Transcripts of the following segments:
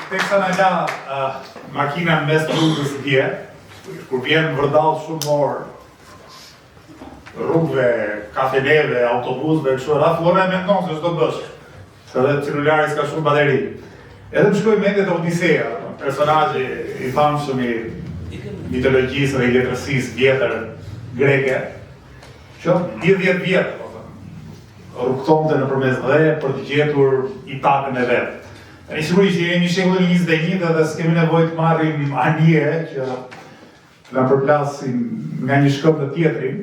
teksa na la makina në mes të rrugës dje, kur vjen vërdall shumë orë, rrugëve, kafeneve, autobusëve, kështu rreth vona mendon se ç'do bësh. Se edhe celulari s'ka shumë bateri. Edhe më shkoi mendje te Odisea, personazhi i famshëm i mitologjisë dhe i letërsisë vjetër greke, që 10 vjet rrugtonte nëpërmes dhe për të gjetur Itakën e vet. Tani sigurisht jemi në shekullin 21 dhe s'kemi nevojë të marrim anije që na përplasin nga një shkop në tjetrin.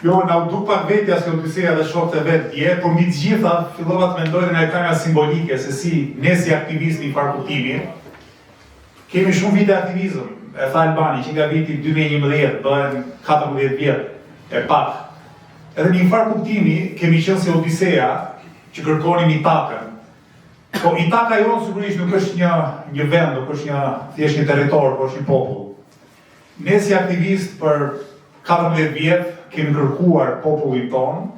Jo, na u duk pak vetja se Odisea dhe shokët e vet dje, por mbi të gjitha fillova të mendoj në ka nga simbolike se si ne si aktivistë i farkuptimi kemi shumë vite aktivizëm. E tha Albani që nga viti 2011 bëhen 14 vjet e pak. Edhe një farkuptimi kemi qenë si Odisea që kërkonim Itakën. Po Itaka jonë sigurisht nuk është një vend, nuk është thjesht një territor, por është një popull. Ne si aktivistë për 14 vjet kemi kërkuar popullin ton,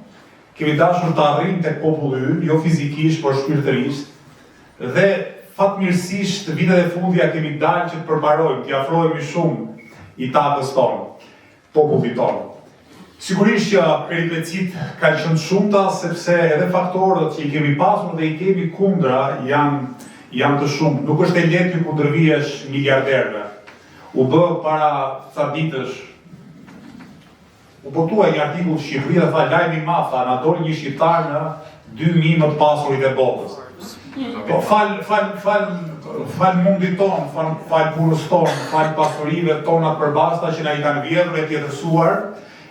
kemi dashur të arrijmë tek populli ynë, jo fizikisht, por shpirtërisht, dhe fatmirësisht vitet e fundit kemi dalë që të përmbarojmë, t'i afrohemi shumë Itakës tonë, popullit tonë. Sigurisht që peripecit kanë qenë shumëta, sepse edhe faktorët që i kemi pasur dhe i kemi kundra janë të shumë. Nuk është e lehtë të kundërvihesh miliarderëve. U bë para ca ditësh, u botua një artikull në Shqipëri dhe tha lajmi mafa, na doli një shqiptar në 2000 më të pasurit e botës. Po fal mundit ton, fal punës ton, fal pasurive tona të përbashkëta që na i kanë vjedhur e tjetërsuar.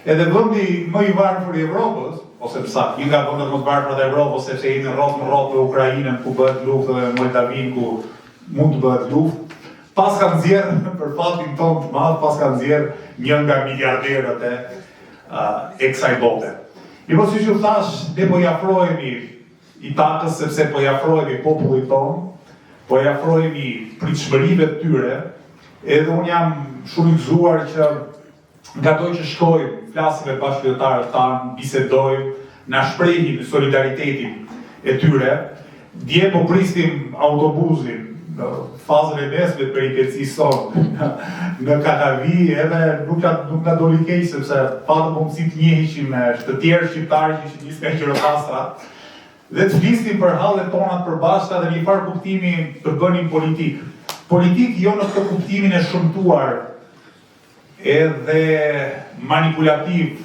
Edhe vendi më i varfër i Evropës, ose pse një nga vendet më të varfëra të Evropës, sepse jemi rrot me Ukrainën ku bëhet luftë dhe Moldavin ku mund të bëhet luftë, pas ka nxjerr për fatin ton të madh, pas ka nxjerr një nga miliarderët e kësaj bote. Po siç ju thash, ne po i afrohemi Itakës sepse po i afrohemi popullit ton, po i afrohemi pritshmërive të tyre, edhe unë jam shumë i gëzuar që nga doj që shkojmë, flasim me bashkëqytetarët tanë, bisedojmë, na shprehim solidaritetin e tyre. Dje po pristim autobusin në fazën e mesme të peripecisë sonë në Katavi, edhe nuk na doli keq sepse patëm mundësi të njeheshim me të tjerë shqiptarë që ishin nga Qirokastra dhe të flisnim për hallet tona të përbashkëta dhe një farë kuptimi të bënim politik. Politik jo në këtë kuptimin e shëmtuar edhe manipulativ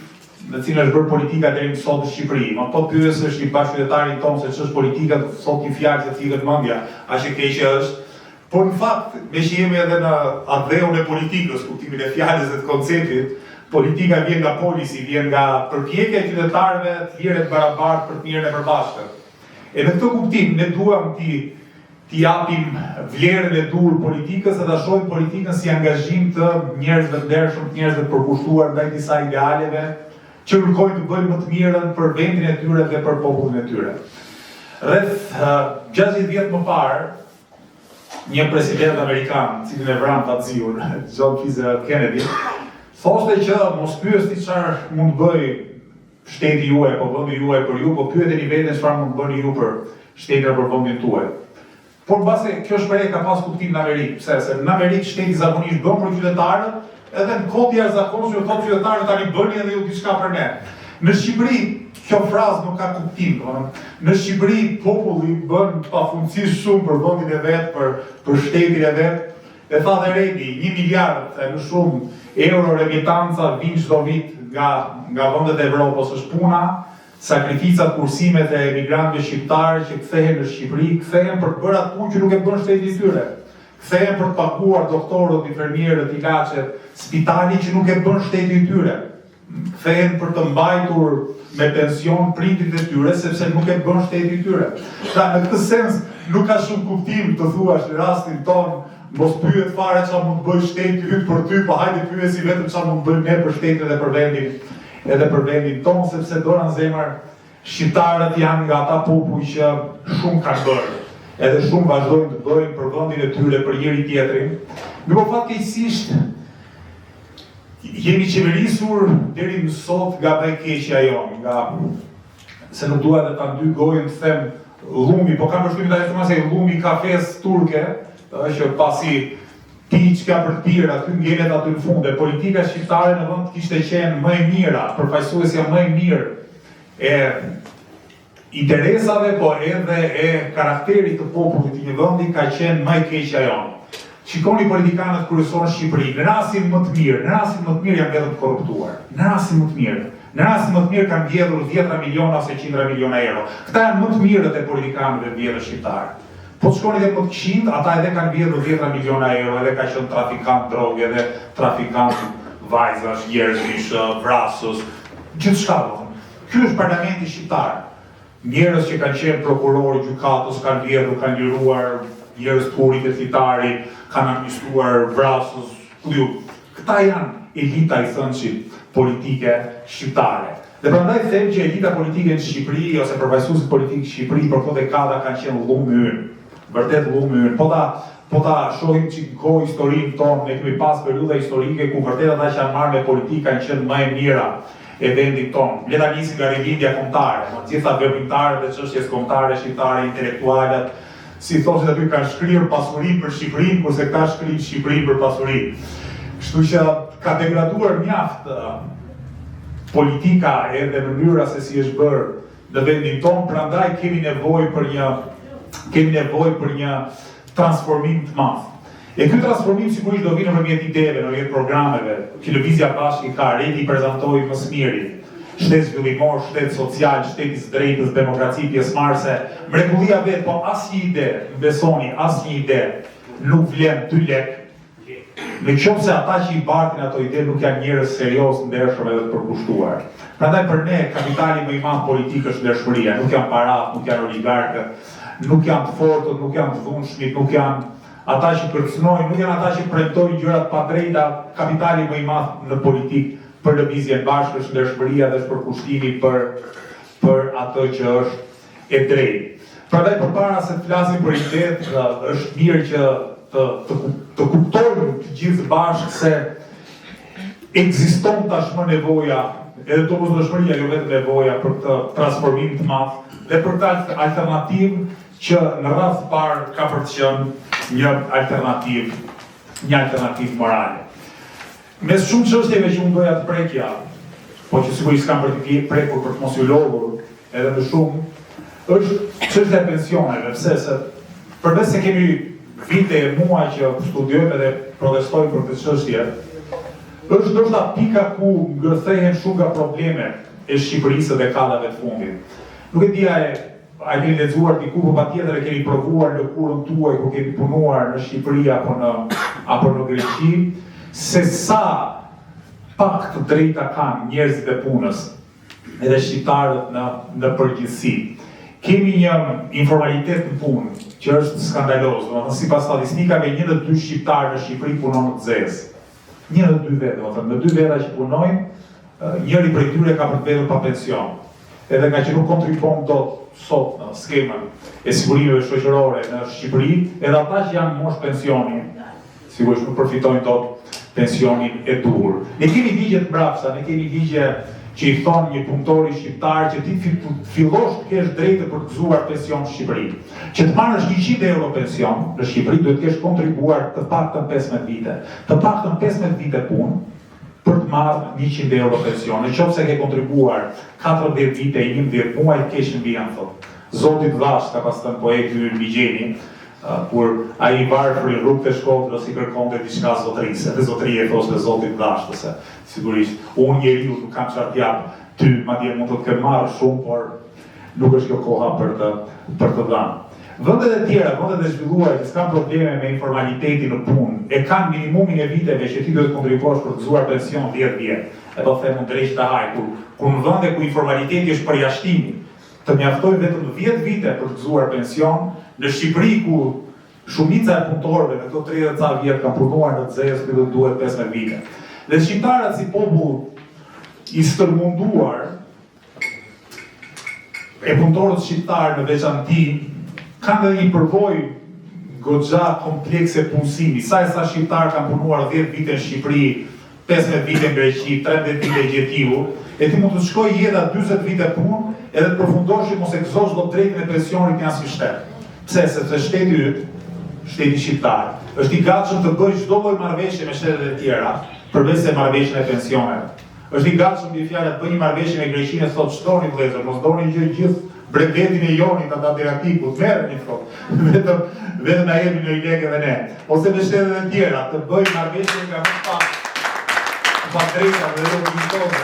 në cilën është bërë politika deri më sot në Shqipëri. Ma po pyesësh një bashkëqytetarin tonë se ç'është politika, thot një fjalë që thikën mendja, aq e keqe është. Por në fakt, me që jemi edhe në adheun e politikës, kuptimin e fjalës dhe të konceptit, politika vjen nga polisi, vjen nga përpjekja e qytetarëve të lirë të barabartë për të mirën e përbashkët. E në këtë kuptim ne duam t'i japim vlerën e dur politikës dhe ta shohim politikën si angazhim të njerëzve të ndershëm, të njerëzve të përkushtuar ndaj disa idealeve që kërkojnë të bëjnë më të mirën për vendin e tyre dhe për popullin e tyre. Rreth 60 vjet më parë, një president amerikan, cilin e vran Taziun, John Fitzgerald Kennedy, thoshte që mos pyesni çfarë mund të bëj shteti juaj apo vendi juaj për ju, po pyeteni veten çfarë mund të bëni ju për shtetin apo vendin tuaj. Por mbase kjo shprehje ka pas kuptim në Amerikë, pse? Se në Amerikë shteti zakonisht bën për qytetarët, edhe në kohë të jashtëzakonshme thotë qytetarët tani bëni edhe ju diçka për ne. Në Shqipëri kjo frazë nuk ka kuptim, në Shqipëri populli bën pafundësisht shumë për vendin e vet, për shtetin e vet. E tha dhe Redi, 1 miliard e më shumë euro remitanca vijnë çdo vit nga vendet e Evropës, është puna. Sakrificat, kursimet e emigrantëve shqiptarë që kthehen në Shqipëri, kthehen për të bërë atë punë që nuk e bën shteti i tyre. Kthehen për të paguar doktorët, infermierët, ilaçet, spitali që nuk e bën shteti i tyre. Kthehen për të mbajtur me pension prindrit e tyre sepse nuk e bën shteti i tyre. Pra në këtë sens nuk ka shumë kuptim të thuash në rastin ton mos pyet fare çfarë mund të bëj shteti yt për ty, po hajde pyesi vetëm çfarë mund të bëjmë ne për shtetin dhe për vendin edhe për vendin tonë, sepse dora në zemër, shqiptarët janë nga ata popull që shumë kanë bërë, edhe shumë vazhdojnë të bëjnë për vendin e tyre, për njëri tjetrin. Në fatkeqësisht, jemi qeverisur deri më sot nga keqja jonë, se nuk dua edhe ta ndy gojën të them llumi, po kam përshtypjen se lumi kafes turke, që pasi ti që ka për të pirë, aty ngjelet aty në fund, dhe politika shqiptare në vend kishte qenë më e mira, përfaqësuesja më e mirë e interesave, po edhe e karakterit të popullit të një vendi ka qenë më e keqja jonë. Shikoni politikanët kryesorë në Shqipëri, në rastin më të mirë janë mbledhur të korruptuar. Në rastin më të mirë kanë mbledhur 10 miliona ose 100 miliona euro. Këta janë më të mirët e politikanëve mbledhur shqiptarë. Po të shkoni dhe më të këshind, ata edhe kanë mbledhur 10 miliona euro, edhe ka qenë trafikant droge, edhe trafikant vajzash, njerëzish, vrasës, gjithçka do thënë. Ky është parlamenti shqiptar. Njerëz që kanë qenë prokurorë, gjykatës, kanë mbledhur, kanë liruar njerëz të hurit e fitarit, kanë amnistuar vrasës, këta janë elita i thënshit politike shqiptare. Dhe prandaj them që elita politike në Shqipëri ose përfaqësuesit politikë në Shqipëri për këto dekada kanë qenë llumë ynë. Vërtet llumë ynë. Po ta shohim çiko historinë tonë, ne kemi pas periudha historike ku vërtet ata që janë marrë me politikë kanë qenë më e mira e vendit tonë. Le ta nisim nga rilindja kombëtare, të gjitha veprimtarët e çështjes kombëtare shqiptare, intelektualët, si thoshte aty kanë shkrirë pasurinë për Shqipërinë, kurse këta shkrinë Shqipërinë për pasurinë. Kështu që ka degraduar mjaft politika edhe mënyra se si është bërë në vendin tonë, prandaj kemi nevojë për një transformim të madh. E ky transformim sigurisht do vinë nëpërmjet ideve, nëpërmjet programeve. Televizja bashkë ka redi prezantoi më së miri. Shtet zhvillimor, shtet social, shtet i drejtës, demokraci pjesëmarrëse, mrekullia vet, po asnjë ide, besoni, asnjë ide nuk vlen 2 lekë. Në qoftë se ata që i bartin ato ide nuk janë njerëz serioz, ndershëm edhe të përkushtuar. Prandaj për ne kapitali më i madh politik është ndershmëria, nuk janë parat, nuk janë oligarkët, nuk janë të fortët, nuk janë të dhunshmit, nuk janë ata që kërcënojnë, nuk janë ata që premtojnë gjërat pa drejta. Kapitali më i madh në politikë për lëvizjen bashkë është ndershmëria dhe është përkushtimi për atë që është e drejtë. Prandaj përpara se të flasim për idetë, është mirë që të kuptojmë të gjithë bashkë se ekziston tashmë nevoja, edhe domosdoshmëria, jo vetëm nevoja për këtë transformim të madh dhe për këtë alternativë që në radhë të parë ka për të qenë një alternativë morale. Mes shumë çështjeve që unë doja të prekja, po që sigurisht s'kam për të prekur për të mos u lodhur edhe më shumë, është çështja e pensioneve, pse se përveç se kemi vite e muaj që studiojmë dhe protestojmë për këtë çështje, është ndoshta pika ku ngërthehen shumë nga probleme e Shqipërisë dhe dekadave të fundit. Nuk e di a keni lexuar diku, po patjetër e keni provuar në kurën tuaj kur keni punuar në Shqipëri apo në Greqi, se sa pak të drejta kanë njerëzit e punës edhe shqiptarët në përgjithësi. Kemi një informalitet në punë që është skandaloz, sipas statistikave 1 në 2 shqiptarë në Shqipëri punon në zezë. 1 në 2 vete, në 2 veta që punojnë, njëri prej tyre ka për të mbetur pa pension. Edhe nga që nuk kontribuon dot sot në skemën e sigurimeve shoqërore në Shqipëri, edhe ata që janë mosh pensioni, sigurisht nuk përfitojnë dot pensionin e dur. Ne kemi ligje të mbrapsta, ne kemi ligje që i thonë një punëtori shqiptar që ti fillosh të kesh drejtë për të gëzuar pension në Shqipëri. Që të marrësh 100 euro pension në Shqipëri, duhet të kesh kontribuar të paktën 15 vite. Të paktën 15 vite punë për të marrë 100 euro pension. Nëse ke kontribuar 40 vite, 11 muaj, kesh në vijan thotë. Zoti të dhash, ka pas thënë poeti Yll Bigjeni, kur ai varfër në rrugë të Shkodrës i kërkonte diçka zotërisë, dhe zotëria e thoshte Zotit dash, se sigurisht unë njeriu nuk kam çfarë të jap ty, madje mund të të kem marrë shumë, por nuk është kjo koha për të dhënë. Vendet e tjera, vendet e zhvilluara që s'kan probleme me informalitetin në punë, e kanë minimumin e viteve që ti duhet të kontribuosh për të gëzuar pension 10 vjet. E do them unë drejt të haj, kur në vende ku informaliteti është përjashtimi, të mjaftoj vetëm 10 vite për të gëzuar pension. Në Shqipëri, ku shumica e punëtorëve në këto 30 ca vjet kanë punuar në zezë, këtu duhet 15 vite. Dhe shqiptarët si popull i stërmunduar, e punëtorët shqiptarë në veçanti, kanë edhe një përvojë goxha komplekse punësimi. Sa shqiptarë kanë punuar 10 vite në Shqipëri, 15 vite në Greqi, 13 vite në Gjetiu, e ti mund të shkoj jeta 40 vite punë, edhe të përfundosh që mos e gëzosh do drejtën e pensionit në asnjë shtet. Pse? Sepse shteti yt shteti shqiptar, është i gatshëm të bëjë çdo lloj marrëveshje me shtetet e tjera, përveç se marrëveshjen e pensioneve. Është i gatshëm me fjalë të bëjë një marrëveshje me Greqinë e thotë çdoni vëllezër, mos doni gjë gjithë brevetin e Jonit ata deratikut, merrni thotë. Vetëm na jemi në lekë dhe ne. Ose me shtetet e tjera të bëjë marrëveshje nga më pak. Pa drejta dhe rrugëtore.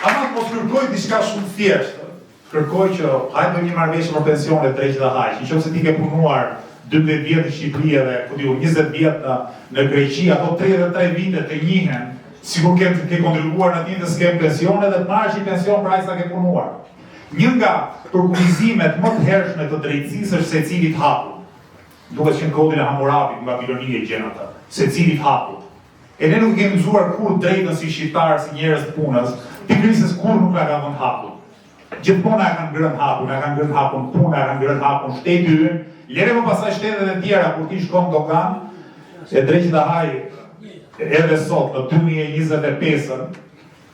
Ama mos kërkoj diçka shumë thjeshtë. Kërkoj që hajde bëjmë një marrëveshje për pensione drejt dhe haq. Nëse ti ke punuar 12 vjet në Shqipëri dhe ku diu 20 vjet në Greqi, ato 33 vite të njihen, sikur ke kontribuar në ditë s'ke pensione dhe të marrësh një pension për aq sa ke punuar. Një nga përkufizimet më të hershme të drejtësisë është secilit hapur. Duket që në kodin e Hammurabit nga Babilonia gjen ata, secilit hapur. E ne nuk kemi mësuar kur drejtën si shqiptar, si njerëz të punës, pikërisht kur nuk na ka vënë hapur. Gjithmonë na kanë ngrënë hapur, na kanë ngrënë hapur puna, na kanë ngrënë hapur shteti ynë. Lere më pasaj shtetet e tjera, kur ti shkon dogan, e drejt dhe haj, edhe sot, në 2025-ën,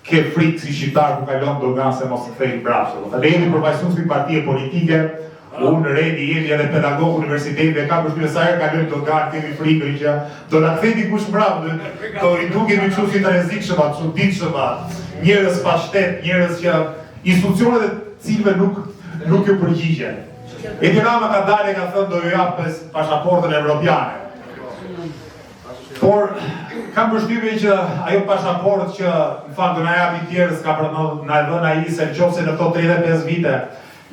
ke frikë si shqiptar ku kalon dogan se mos të thejnë brapsë. Dhe jemi përfaqësues si partije politike, unë redi jemi edhe pedagog universiteti, ka përshtypjen sa herë kalojmë dogan, kemi frikë që do na kthej dikush mbrapa, do i dukemi kështu si të rrezikshëm, të çuditshëm, njerëz pa shtet, njerëz që institucionet e cilëve nuk ju përgjigjen. Edi Rama ka dalë ka thënë do ju jap pasaportën evropiane. Por kam përshtypjen që ajo pasaportë që në fakt do na japi tjerës ka për na dhënë ai se nëse në këto 35 vite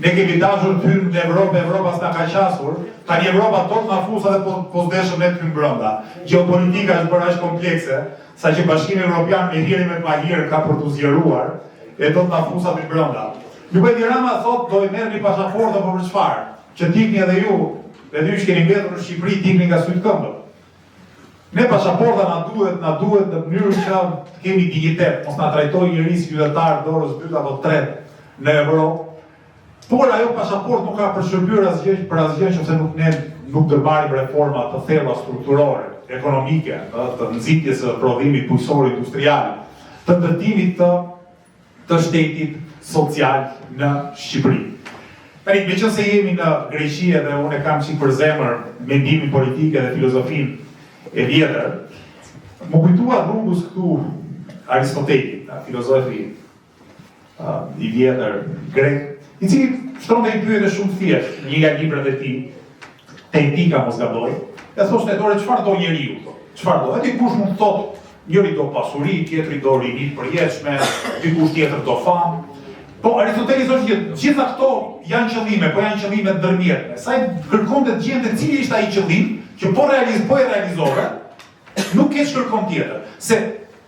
ne kemi dashur të hyjmë në Evropë, Evropa s'na ka qasur, tani Evropa do të na fusë dhe po s'deshëm ne të hyjmë brenda. Gjeopolitika është bërë aq komplekse, saqë Bashkimi Evropian me hir me pa hir ka për të zgjeruar e do të na fusë aty brenda. Nuk Edi Rama thotë do i merrni pasaportën për çfarë? Që t'ikni edhe ju, dhe ju që keni mbetur në Shqipëri t'ikni nga sytë këmbët. Ne pasaporta na duhet në mënyrë që të kemi dignitet, mos na trajtojë njëri si qytetar dorës 2 apo 3 në Evropë. Por ajo pasaport nuk ka përshërbyer asgjë për asgjë nëse nuk ndërmarrim reforma të thella strukturore, ekonomike, të nxitjes së prodhimit bujqësor industrial, të ndërtimit të shtetit social në Shqipëri. Tani, meqense jemi në Greqi dhe unë kam qenë për zemër mendimin politike dhe filozofinë e vjetër, më kujtua rrugës këtu Aristotelit, filozofi i vjetër grek, i cili shtronte një pyetje shumë thjeshtë, një nga librat e tij, Etika mos gaboj, e thoshte dorë çfarë do njeriu, çfarë do? Atë kush mund të thotë, njëri do pasuri, tjetri do rini të përjetshme, dikush tjetër do famë. Po Aristoteli thoshte që gjitha këto janë qëllime, po janë qëllime ndërmjetme. Sa i kërkonte të gjente cili ishte ai qëllim që po e realizove, nuk ke shkërkon tjetër. Se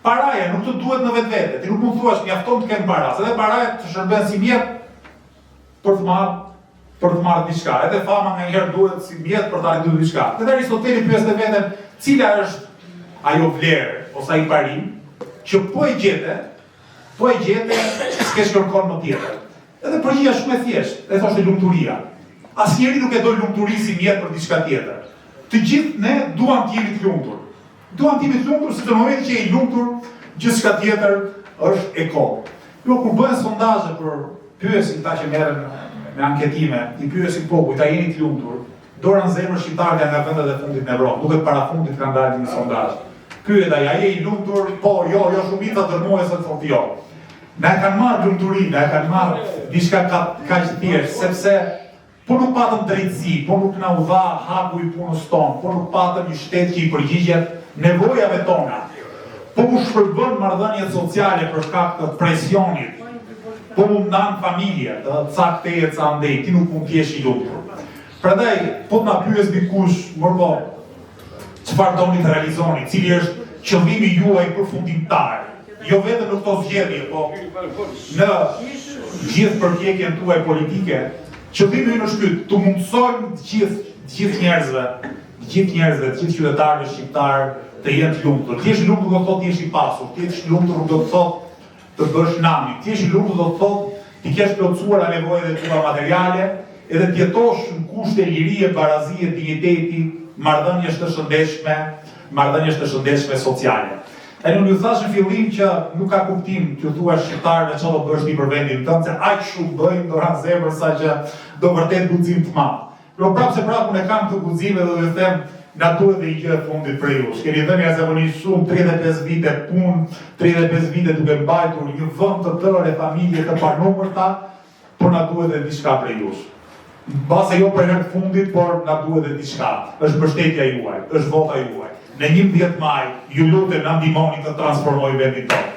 paraja nuk të duhet në vetvete, ti nuk mund thuash mjafton të kem para, se edhe paraja të shërben si mjet për të marrë diçka. Edhe fama nganjëherë duhet si mjet për të arritur diçka. Edhe Aristoteli pyeste veten, cila është ajo vlerë ose ai parim që po e gjete, s'ke shkërkon më tjetër. Edhe përgjigja shumë e thjeshtë, e thoshte lumturia. Asnjëri nuk e do lumturi si mjet për diçka tjetër. Të gjithë ne duam të jemi të lumtur. Duam të jemi të lumtur, se në momentin që je i lumtur, gjithçka tjetër është e kohë. Jo, kur bëhen sondazhe për pyesin ta që merren me anketime, i pyesin popujt, a jeni të lumtur? Dora në zemër shqiptarë nga vendet e fundit në Evropë, duket para fundit kanë dalë një sondazh. Pyet ai, a je i lumtur? Po, jo, shumica dërmuese thotë jo. Na e kanë marrë lumturinë, na e kanë marrë diçka kaq të thjeshtë, sepse po nuk patëm drejtësi, po nuk na u dha haku i punës tonë, po nuk patëm një shtet që i përgjigjet nevojave tona, po u shpërbën marrëdhëniet sociale për shkak të presionit, po u ndan familje, të cakteje ca andej, ti nuk mund të jesh i lumtur. Prandaj, po të na pyes dikush, morbo, çfarë doni të realizoni, cili është qëllimi juaj përfundimtar? Jo vetëm në këto zgjedhje, po në gjithë përpjekjen tuaj politike, qëllimi ynë është ky, të mundsojmë të gjithë njerëzve, të gjithë qytetarëve shqiptar të jenë të lumtur. Ti je i lumtur do të thotë ti je i pasur, ti je i lumtur do të thotë të bësh nami, ti je i lumtur do të thotë ti ke plotësuar nevojat e tua materiale, edhe të jetosh në kushte lirie, barazie, digniteti, marrëdhënies të shëndetshme sociale. Unë ju thash në fillim që nuk ka kuptim që thua shqiptarëve çfarë do bësh ti për vendin tënd, se aq shumë bëjnë dora zemër sa që do vërtet guxim të madh. Pro prapë se prapë unë e kam të guxime dhe dhe them, na duhet dhe i gjë e fundit për ju. Keni dhënë jashtëzakonisht shumë, 35 vite punë, 35 vite duke mbajtur një vend të tërë familje të panumërta, por na duhet dhe diçka për ju. Mbase jo për herë të fundit, por na duhet dhe diçka. Është mbështetja juaj, është vota juaj. Në 11 maj, ju lutem na ndihmoni të transformojmë vendin tonë.